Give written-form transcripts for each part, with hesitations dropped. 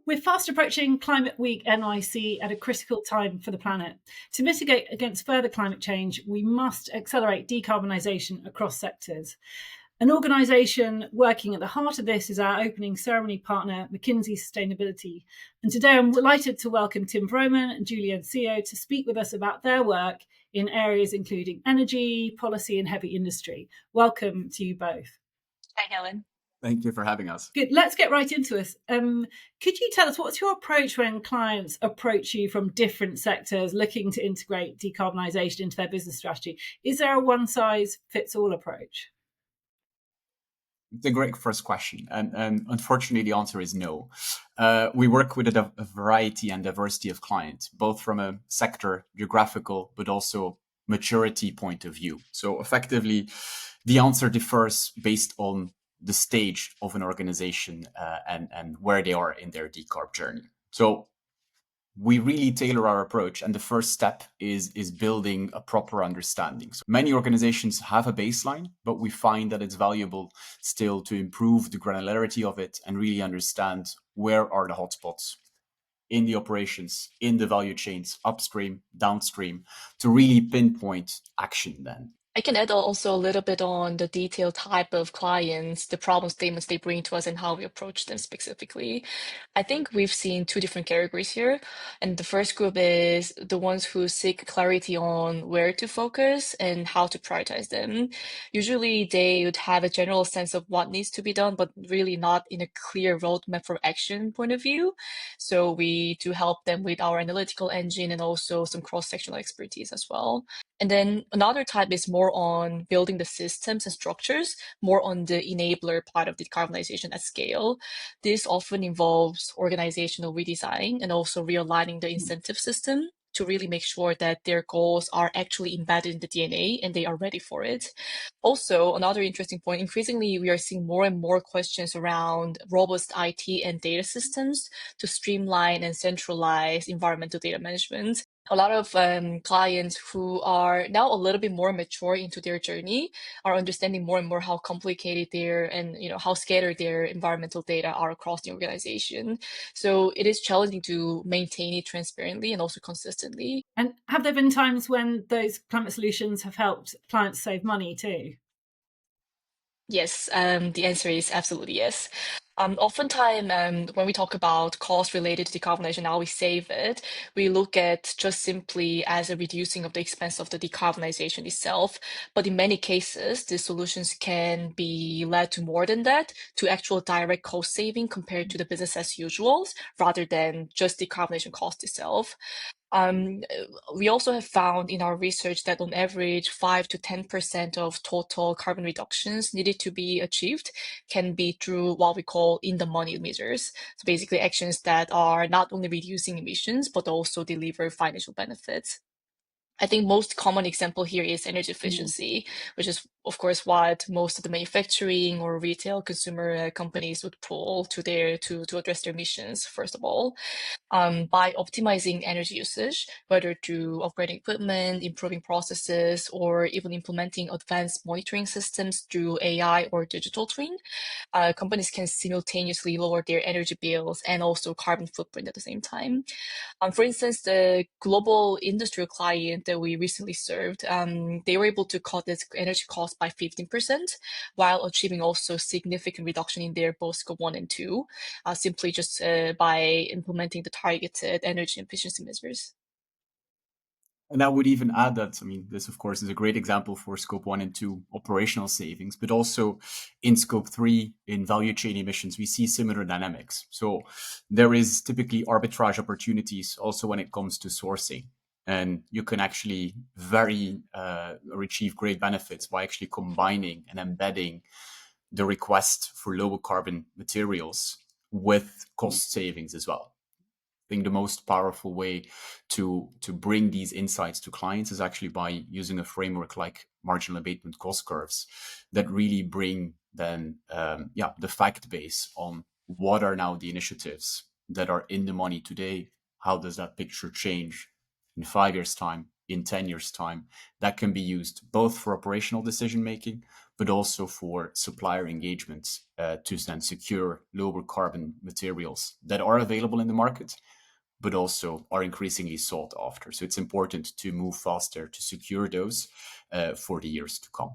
We're fast approaching Climate Week NYC at a critical time for the planet. To mitigate against further climate change, we must accelerate decarbonisation across sectors. An organisation working at the heart of this is our opening ceremony partner, McKinsey Sustainability. And today I'm delighted to welcome Tim Vroman and Jeoyeon Seo to speak with us about their work in areas including energy, policy and heavy industry. Welcome to you both. Hi, Helen. Thank you for having us. Good. Let's get right into it. Could you tell us what's your approach when clients approach you from different sectors looking to integrate decarbonisation into their business strategy? Is there a one-size-fits-all approach? It's a great first question. And unfortunately, the answer is no. We work with a variety and diversity of clients, both from a sector, geographical, but also maturity point of view. So effectively, the answer differs based on the stage of an organization and where they are in their decarb journey. So we really tailor our approach, and the first step is building a proper understanding. So many organizations have a baseline, but we find that it's valuable still to improve the granularity of it and really understand where are the hotspots in the operations, in the value chains, upstream, downstream, to really pinpoint action then. I can add also a little bit on the detailed type of clients, the problem statements they bring to us, and how we approach them specifically. I think we've seen two different categories here. And the first group is the ones who seek clarity on where to focus and how to prioritize them. Usually they would have a general sense of what needs to be done, but really not in a clear roadmap for action point of view. So we do help them with our analytical engine and also some cross-sectional expertise as well. And then another type is more on building the systems and structures, more on the enabler part of decarbonization at scale. This often involves organizational redesign and also realigning the incentive system to really make sure that their goals are actually embedded in the DNA and they are ready for it. Also, another interesting point, increasingly, we are seeing more and more questions around robust IT and data systems to streamline and centralize environmental data management. A lot of clients who are now a little bit more mature into their journey are understanding more and more how complicated and how scattered their environmental data are across the organization. So it is challenging to maintain it transparently and also consistently. And have there been times when those climate solutions have helped clients save money too? Yes, the answer is absolutely yes. Oftentimes, when we talk about costs related to decarbonization, how we save it, we look at just simply as a reducing of the expense of the decarbonization itself. But in many cases, the solutions can be led to more than that, to actual direct cost saving compared to the business as usual, rather than just decarbonization cost itself. We also have found in our research that on average, 5 to 10% of total carbon reductions needed to be achieved can be through what we call in the money measures. So basically actions that are not only reducing emissions, but also deliver financial benefits. I think most common example here is energy efficiency, which is, of course, what most of the manufacturing or retail consumer companies would pull to address their emissions, first of all. By optimizing energy usage, whether through upgrading equipment, improving processes, or even implementing advanced monitoring systems through AI or digital twin, companies can simultaneously lower their energy bills and also carbon footprint at the same time. For instance, the global industrial client that we recently served, they were able to cut its energy cost by 15%, while achieving also significant reduction in their both scope 1 and 2, simply just by implementing the targeted energy efficiency measures. And I would even add that, this, of course, is a great example for scope 1 and 2 operational savings, but also in scope 3, in value chain emissions, we see similar dynamics. So there is typically arbitrage opportunities also when it comes to sourcing. And you can actually achieve great benefits by actually combining and embedding the request for lower carbon materials with cost savings as well. I think the most powerful way to bring these insights to clients is actually by using a framework like marginal abatement cost curves that really bring then the fact base on what are now the initiatives that are in the money today. How does that picture change in 5 years' time, in 10 years' time? That can be used both for operational decision making, but also for supplier engagements to then secure lower carbon materials that are available in the market, but also are increasingly sought after. So it's important to move faster to secure those for the years to come.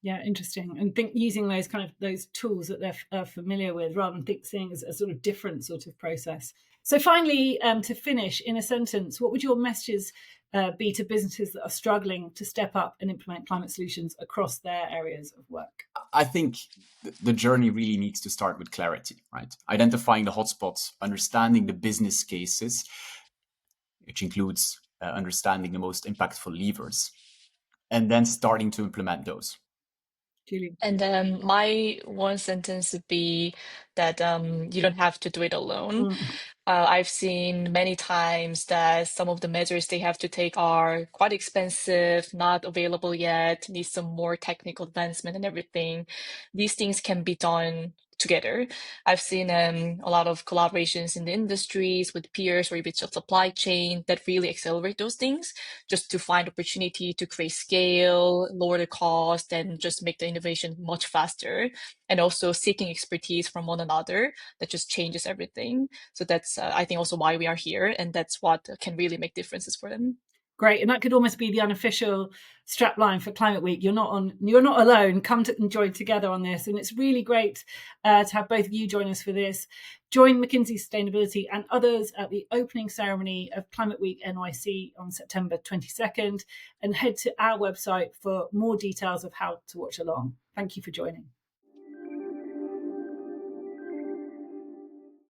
Yeah, interesting. And think using those tools that they're familiar with, rather than seeing as a sort of different sort of process. So finally, to finish in a sentence, what would your messages be to businesses that are struggling to step up and implement climate solutions across their areas of work? I think the journey really needs to start with clarity, right? Identifying the hotspots, understanding the business cases, which includes understanding the most impactful levers, and then starting to implement those. Julie? And then my one sentence would be that you don't have to do it alone. I've seen many times that some of the measures they have to take are quite expensive, not available yet, need some more technical advancement and everything. These things can be done together. I've seen a lot of collaborations in the industries with peers or even just supply chain that really accelerate those things just to find opportunity to create scale, lower the cost, and just make the innovation much faster. And also seeking expertise from one another that just changes everything. So that's, I think, also why we are here. And that's what can really make differences for them. Great, and that could almost be the unofficial strapline for Climate Week. You're not alone. Come to and join together on this, and it's really great to have both of you join us for this. Join McKinsey Sustainability and others at the opening ceremony of Climate Week NYC on September 22nd, and head to our website for more details of how to watch along. Thank you for joining.